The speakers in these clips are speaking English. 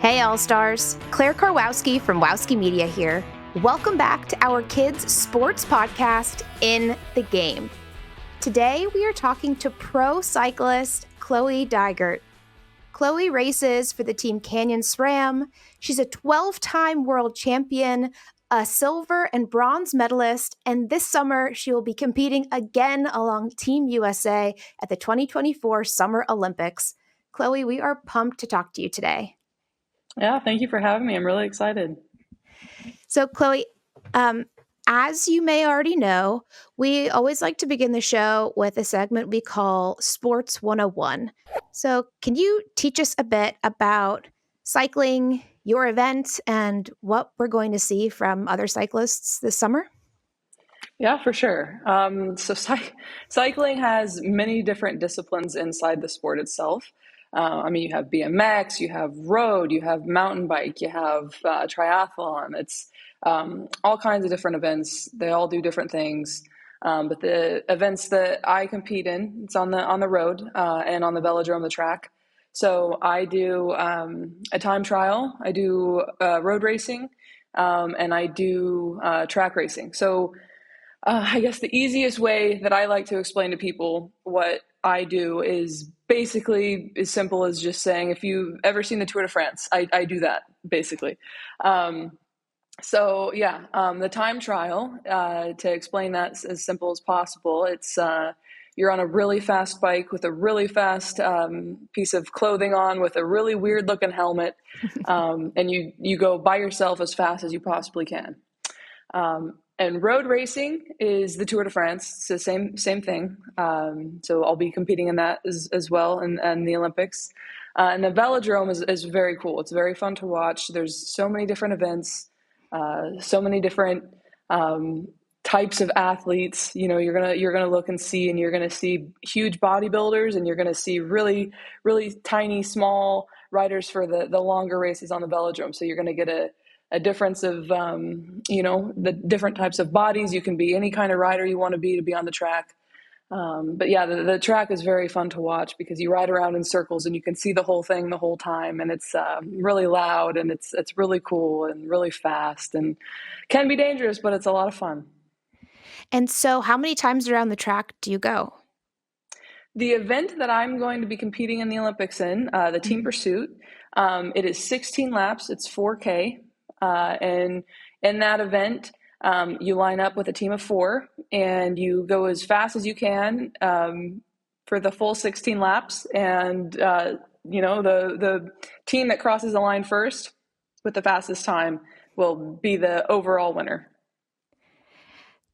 Hey, All-Stars. Claire Karwowski from Wowski Media here. Welcome back to our kids' sports podcast, In the Game. Today, we are talking to pro cyclist Chloé Dygert. Chloé races for the Team Canyon SRAM. She's a 12-time world champion, a silver and bronze medalist, and this summer she will be competing again along Team USA at the 2024 Summer Olympics. Chloé, we are pumped to talk to you today. Yeah, thank you for having me. I'm really excited. So, Chloé, as you may already know, we always like to begin the show with a segment we call Sports 101. So, can you teach us a bit about cycling, your event, and what we're going to see from other cyclists this summer? Yeah, for sure. Cycling has many different disciplines inside the sport itself. You have BMX, you have road, you have mountain bike, you have triathlon. It's all kinds of different events. They all do different things. But the events that I compete in, it's on the road and on the velodrome, the track. So I do a time trial, I do road racing, and I do track racing. So I guess the easiest way that I like to explain to people what I do is basically as simple as just saying, if you've ever seen the Tour de France, I do that basically. The time trial, to explain that as simple as possible, it's you're on a really fast bike with a really fast piece of clothing on with a really weird looking helmet, and you go by yourself as fast as you possibly can. And road racing is the Tour de France. It's the same thing. So I'll be competing in that as well, and the Olympics. And the velodrome is very cool. It's very fun to watch. There's so many different events, so many different types of athletes. You know, you're gonna look and see, and you're gonna see huge bodybuilders, and you're gonna see really really tiny small riders for the longer races on the velodrome. So you're gonna get a difference of, the different types of bodies. You can be any kind of rider you want to be on the track. The track is very fun to watch because you ride around in circles and you can see the whole thing the whole time. And it's really loud, and it's really cool and really fast and can be dangerous, but it's a lot of fun. And so how many times around the track do you go? The event that I'm going to be competing in the Olympics in, the Team Pursuit, it is 16 laps. It's 4K. And in that event, you line up with a team of 4 and you go as fast as you can for the full 16 laps. And, the team that crosses the line first with the fastest time will be the overall winner.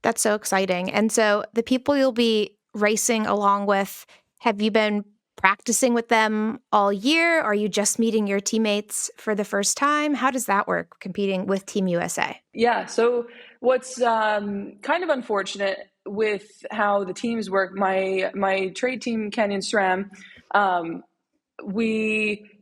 That's so exciting. And so the people you'll be racing along with, have you been practicing with them all year? Are you just meeting your teammates for the first time? How does that work, competing with Team USA? Yeah, so what's kind of unfortunate with how the teams work, my trade team, Canyon SRAM,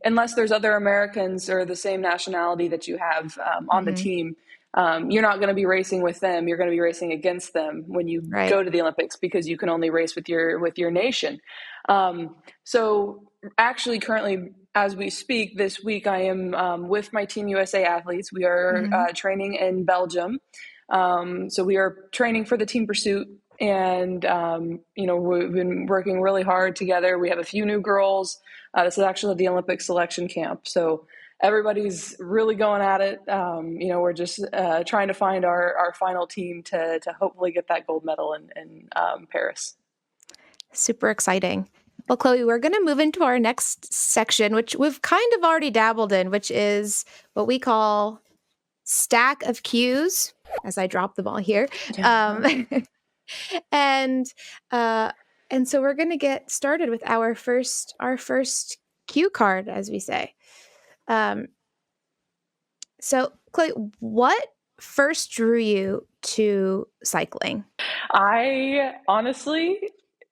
unless there's other Americans or the same nationality that you have on the team, you're not going to be racing with them. You're going to be racing against them when you go to the Olympics, because you can only race with your nation. So actually, currently, as we speak, this week, I am with my Team USA athletes. We are training in Belgium. So we are training for the Team Pursuit, and we've been working really hard together. We have a few new girls. This is actually the Olympic selection camp. So everybody's really going at it. We're just trying to find our final team to hopefully get that gold medal in Paris. Super exciting. Well, Chloé, we're going to move into our next section, which we've kind of already dabbled in, which is what we call stack of cues, as I drop the ball here. And so we're going to get started with our first cue card, as we say. So, Chloé, what first drew you to cycling? I honestly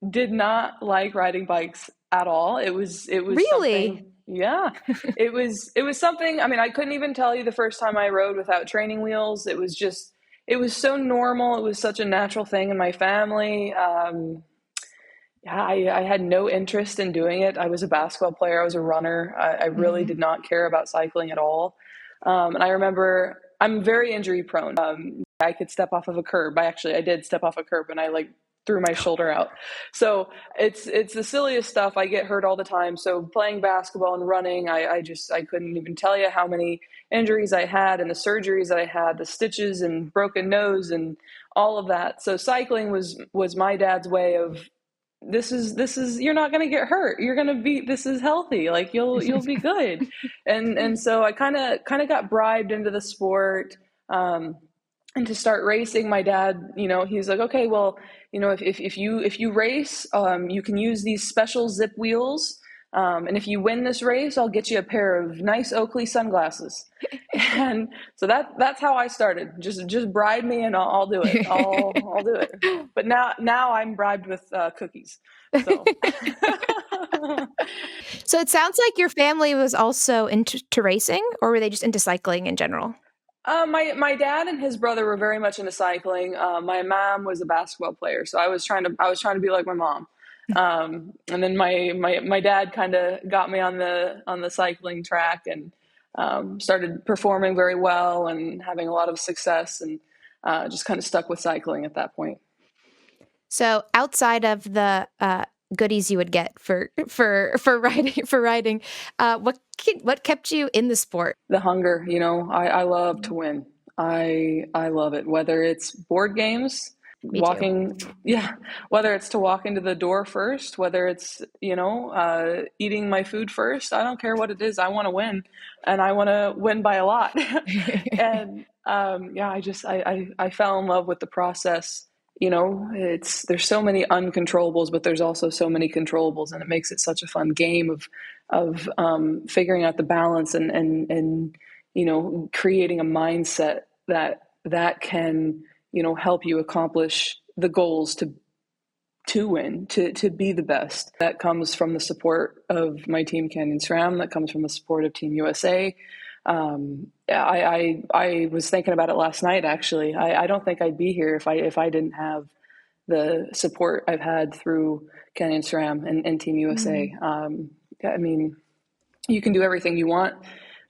did not like riding bikes at all. It was really? Yeah, it was something. I mean, I couldn't even tell you the first time I rode without training wheels. It was so normal. It was such a natural thing in my family. Yeah, I had no interest in doing it. I was a basketball player. I was a runner. I really Hmm. did not care about cycling at all. And I remember I'm very injury prone. I could step off of a curb. I did step off a curb and I like threw my shoulder out. So it's the silliest stuff. I get hurt all the time. So playing basketball and running, I couldn't even tell you how many injuries I had and the surgeries that I had, the stitches and broken nose and all of that. So cycling was my dad's way of this is you're not going to get hurt. You're going to be this is healthy. Like you'll be good. And so I kind of got bribed into the sport. And to start racing, my dad, he's like, okay, well, if you race, you can use these special zip wheels. And if you win this race, I'll get you a pair of nice Oakley sunglasses. And so that's how I started. Just bribe me and I'll do it. I'll do it. But now I'm bribed with cookies. So So it sounds like your family was also into racing, or were they just into cycling in general? my dad and his brother were very much into cycling. My mom was a basketball player, so I was trying to be like my mom. And then my dad kind of got me on the cycling track and started performing very well and having a lot of success, and just kind of stuck with cycling at that point. So outside of the goodies you would get for riding, what kept you in the sport? The hunger, I love to win. I love it. Whether it's board games, Me too. walking, yeah, whether it's to walk into the door first, whether it's, eating my food first, I don't care what it is. I want to win, and I want to win by a lot. And yeah, I fell in love with the process. There's so many uncontrollables, but there's also so many controllables, and it makes it such a fun game of figuring out the balance and creating a mindset that can help you accomplish the goals to win, to be the best. That comes from the support of my team Canyon SRAM. That comes from the support of Team USA. I was thinking about it last night. Actually, I don't think I'd be here if I didn't have the support I've had through Canyon SRAM and Team USA. Mhm. I mean, you can do everything you want.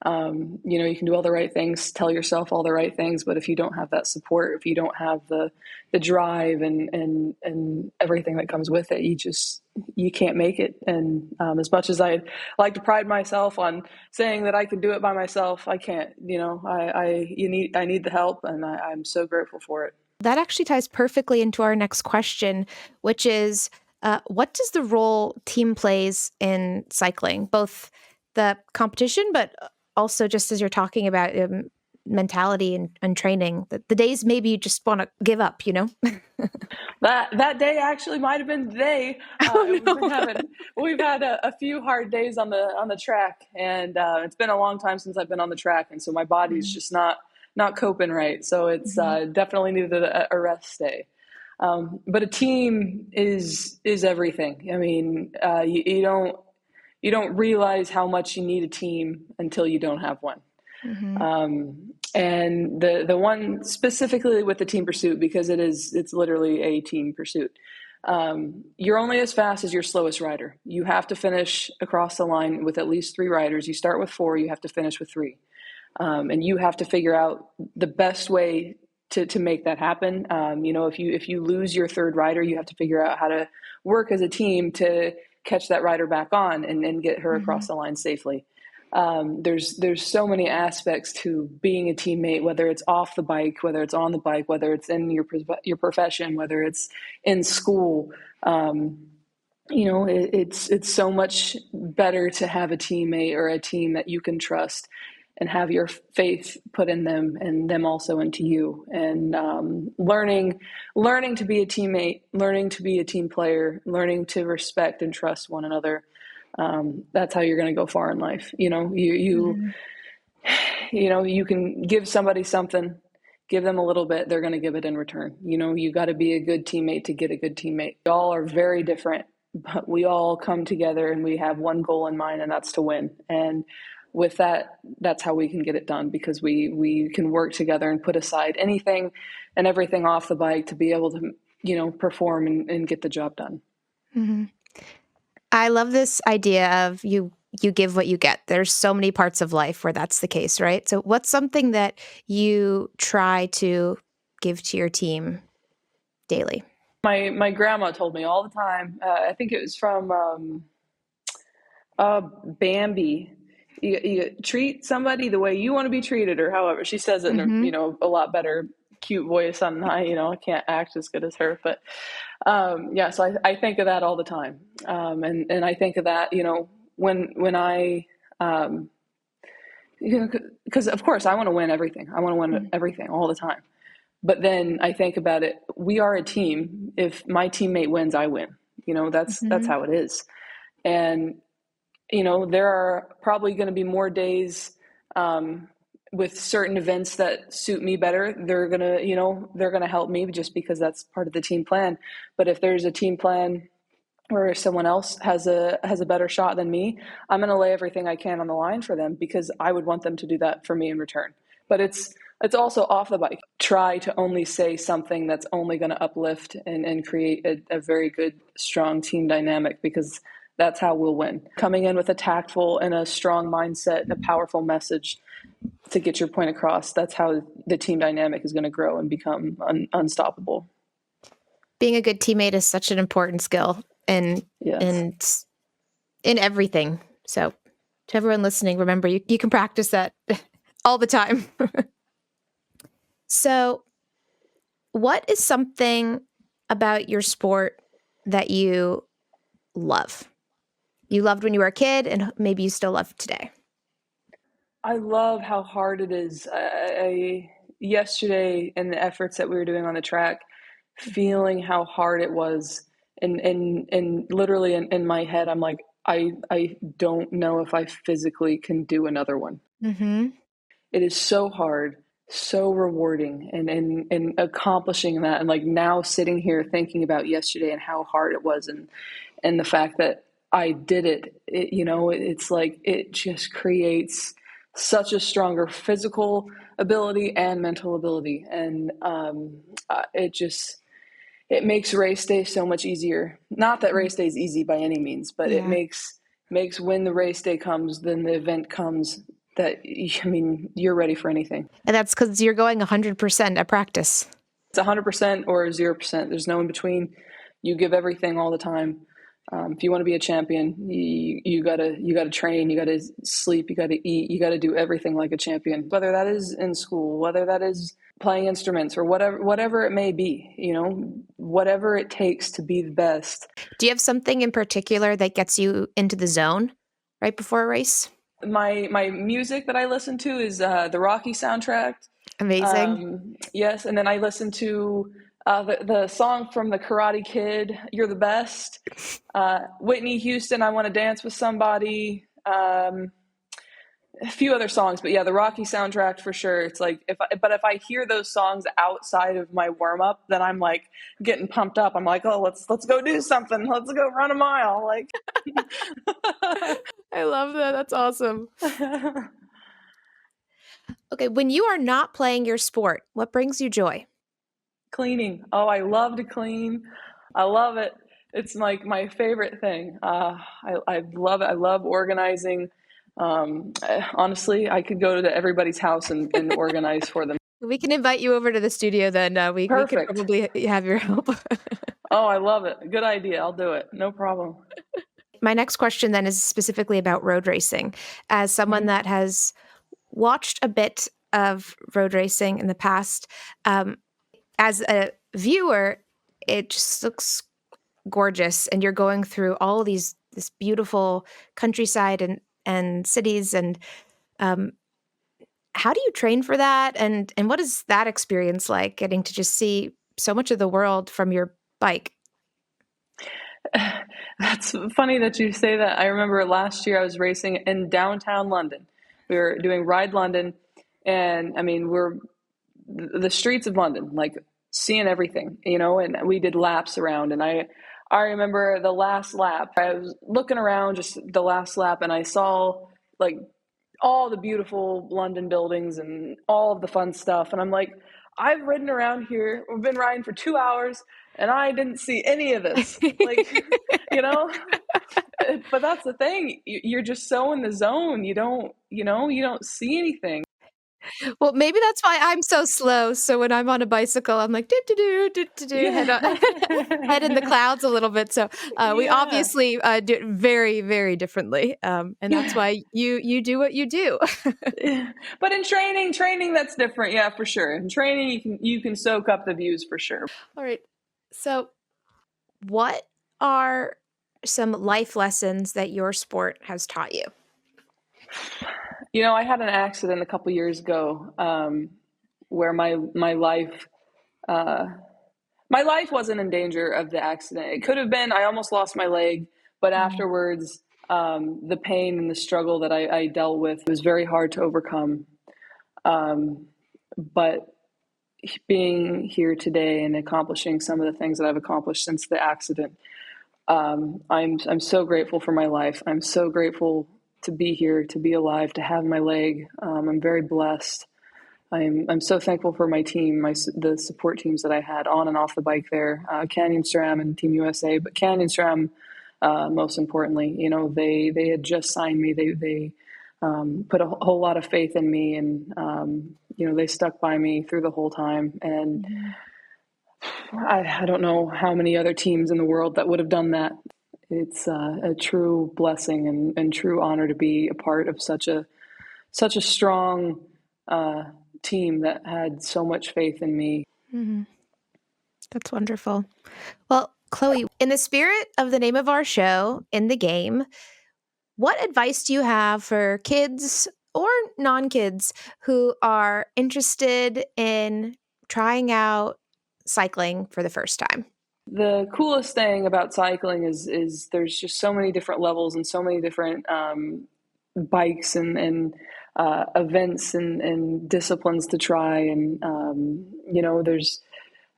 You can do all the right things, tell yourself all the right things, but if you don't have that support, if you don't have the drive and everything that comes with it, you can't make it. And as much as I'd like to pride myself on saying that I can do it by myself, I can't. I need the help, and I'm so grateful for it. That actually ties perfectly into our next question, which is what does the role team plays in cycling, both the competition, but also just as you're talking about mentality and training, the days maybe you just want to give up, That day actually might have been the day. Oh We've had a few hard days on the track, and it's been a long time since I've been on the track, and so my body's no. just not coping right. So it's Mhm. definitely needed a rest day. But a team is everything. I mean, you don't realize how much you need a team until you don't have one. Mhm. And the one specifically with the team pursuit, because it's literally a team pursuit. You're only as fast as your slowest rider. You have to finish across the line with at least three riders. You start with four, you have to finish with three. And you have to figure out the best way to make that happen. If you lose your third rider, you have to figure out how to work as a team to catch that rider back on and get her across Mhm. the line safely. There's so many aspects to being a teammate, whether it's off the bike, whether it's on the bike, whether it's in your profession, whether it's in school. It's so much better to have a teammate or a team that you can trust and have your faith put in them and them also into you. And learning to be a teammate, learning to be a team player, learning to respect and trust one another. That's how you're going to go far in life. Mhm. You can give somebody something, give them a little bit, they're going to give it in return. You got to be a good teammate to get a good teammate. We all are very different, but we all come together and we have one goal in mind, and that's to win. And with that, that's how we can get it done, because we can work together and put aside anything and everything off the bike to be able to perform and get the job done. Mm-hmm. I love this idea of you give what you get. There's so many parts of life where that's the case, right? So what's something that you try to give to your team daily? My grandma told me all the time. I think it was from Bambi. You treat somebody the way you want to be treated, or however she says it in Mm-hmm. a lot better, cute voice. I can't act as good as her, but yeah. So I think of that all the time, and I think of that when I because of course I want to win everything. I want to win everything all the time. But then I think about it. We are a team. If my teammate wins, I win. That's Mm-hmm. how it is. And there are probably going to be more days with certain events that suit me better. They're gonna help me just because that's part of the team plan. But if there's a team plan where someone else has a better shot than me, I'm going to lay everything I can on the line for them because I would want them to do that for me in return. But it's also off the bike. Try to only say something that's only going to uplift and create a very good, strong team dynamic, because that's how we'll win. Coming in with a tactful and a strong mindset, a powerful message to get your point across, that's how the team dynamic is going to grow and become unstoppable. Being a good teammate is such an important skill Yes. and in everything. So to everyone listening, remember you can practice that all the time. So what is something about your sport that you love? You loved when you were a kid and maybe you still love today. I love how hard it is. Yesterday, in the efforts that we were doing on the track, feeling how hard it was, and literally in my head, I'm like, I don't know if I physically can do another one. Mm-hmm. It is so hard, so rewarding, and accomplishing that, and like now sitting here thinking about yesterday and how hard it was, and the fact that I did it's like it just creates such a stronger physical ability and mental ability, and it makes race day so much easier. Not that race day is easy by any means, but it Yeah. makes when the race day comes, then the event comes, that you're ready for anything. And that's because you're going 100% at practice. It's 100% or 0%. There's no in between. You give everything all the time. If you want to be a champion, you gotta train, you gotta sleep, you gotta eat, you gotta do everything like a champion. Whether that is in school, whether that is playing instruments, or whatever it may be, whatever it takes to be the best. Do you have something in particular that gets you into the zone right before a race? My music that I listen to is the Rocky soundtrack. Amazing. Yes, and then I listen to the song from the Karate Kid, "You're the Best." Whitney Houston, "I Want to Dance with Somebody." A few other songs, but yeah, the Rocky soundtrack for sure. It's like if I hear those songs outside of my warm up, then I'm like getting pumped up. I'm like, oh, let's go do something. Let's go run a mile. Like, I love that. That's awesome. Okay, when you are not playing your sport, what brings you joy? cleaning. Oh, I love to clean. I love it. It's like my favorite thing. I love it. I love organizing. Honestly, I could go to everybody's house and organize for them. We can invite you over to the studio then. We could Perfect. probably have your help. Oh, I love it. Good idea. I'll do it. No problem. My next question then is specifically about road racing. As someone that has watched a bit of road racing in the past, as a viewer, it just looks gorgeous, and you're going through all this beautiful countryside and cities. And how do you train for that? And what is that experience like, getting to just see so much of the world from your bike? That's funny that you say that. I remember last year I was racing in downtown London. We were doing Ride London, and we're the streets of London, like seeing everything, and we did laps around. And I remember the last lap, I was looking around just the last lap, and I saw like all the beautiful London buildings and all of the fun stuff. And I'm like, I've ridden around here. We've been riding for 2 hours and I didn't see any of this. Like, you know, but that's the thing. You're just so in the zone. You don't see anything. Well, maybe that's why I'm so slow. So when I'm on a bicycle, I'm like, do, head, head in the clouds a little bit. So we Yeah. obviously do it very, very differently. And that's why you do what you do. But in training that's different. Yeah, for sure. In training, you can soak up the views for sure. All right. So what are some life lessons that your sport has taught you? I had an accident a couple years ago where my life wasn't in danger of the accident. It could have been. I almost lost my leg, but afterwards, the pain and the struggle that I dealt with was very hard to overcome. But being here today and accomplishing some of the things that I've accomplished since the accident, I'm so grateful for my life. I'm so grateful to be here, to be alive, to have my leg. I'm very blessed. I'm so thankful for my team, the support teams that I had on and off the bike there, Canyon SRAM and Team USA, but Canyon SRAM, most importantly, they had just signed me. They put a whole lot of faith in me, and they stuck by me through the whole time. And I don't know how many other teams in the world that would have done that. It's a true blessing and true honor to be a part of such a strong team that had so much faith in me. Mm-hmm. That's wonderful. Well, Chloé, in the spirit of the name of our show, In the Game, what advice do you have for kids or non-kids who are interested in trying out cycling for the first time? The coolest thing about cycling is there's just so many different levels and so many different bikes and events and disciplines to try. And, there's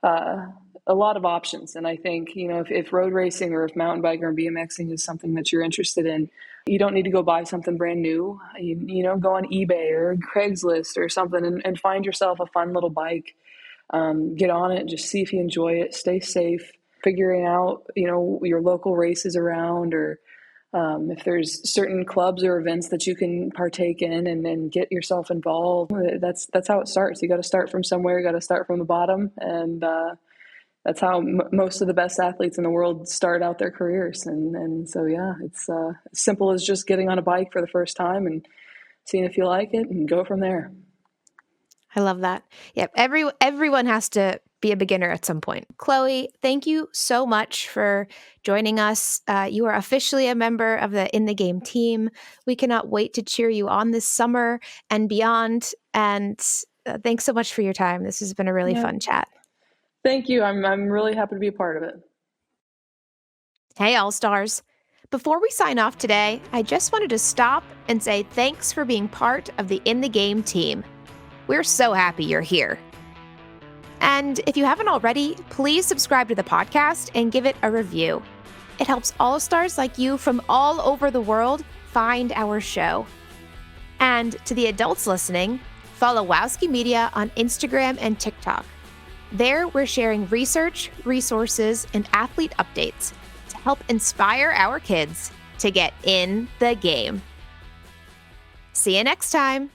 a lot of options. And I think, if road racing or if mountain biking or BMXing is something that you're interested in, you don't need to go buy something brand new. Go on eBay or Craigslist or something and find yourself a fun little bike. Get on it, just see if you enjoy it, stay safe, figuring out, your local races around, or if there's certain clubs or events that you can partake in and then get yourself involved. That's how it starts. You got to start from somewhere. You got to start from the bottom. And that's how most of the best athletes in the world start out their careers. And so, yeah, it's as simple as just getting on a bike for the first time and seeing if you like it and go from there. I love that. Yep. Everyone has to be a beginner at some point. Chloé, thank you so much for joining us. You are officially a member of the In the Game team. We cannot wait to cheer you on this summer and beyond. And thanks so much for your time. This has been a really fun chat. Thank you. I'm really happy to be a part of it. Hey, All-Stars. Before we sign off today, I just wanted to stop and say thanks for being part of the In the Game team. We're so happy you're here. And if you haven't already, please subscribe to the podcast and give it a review. It helps all-stars like you from all over the world find our show. And to the adults listening, follow Wowski Media on Instagram and TikTok. There, we're sharing research, resources, and athlete updates to help inspire our kids to get in the game. See you next time.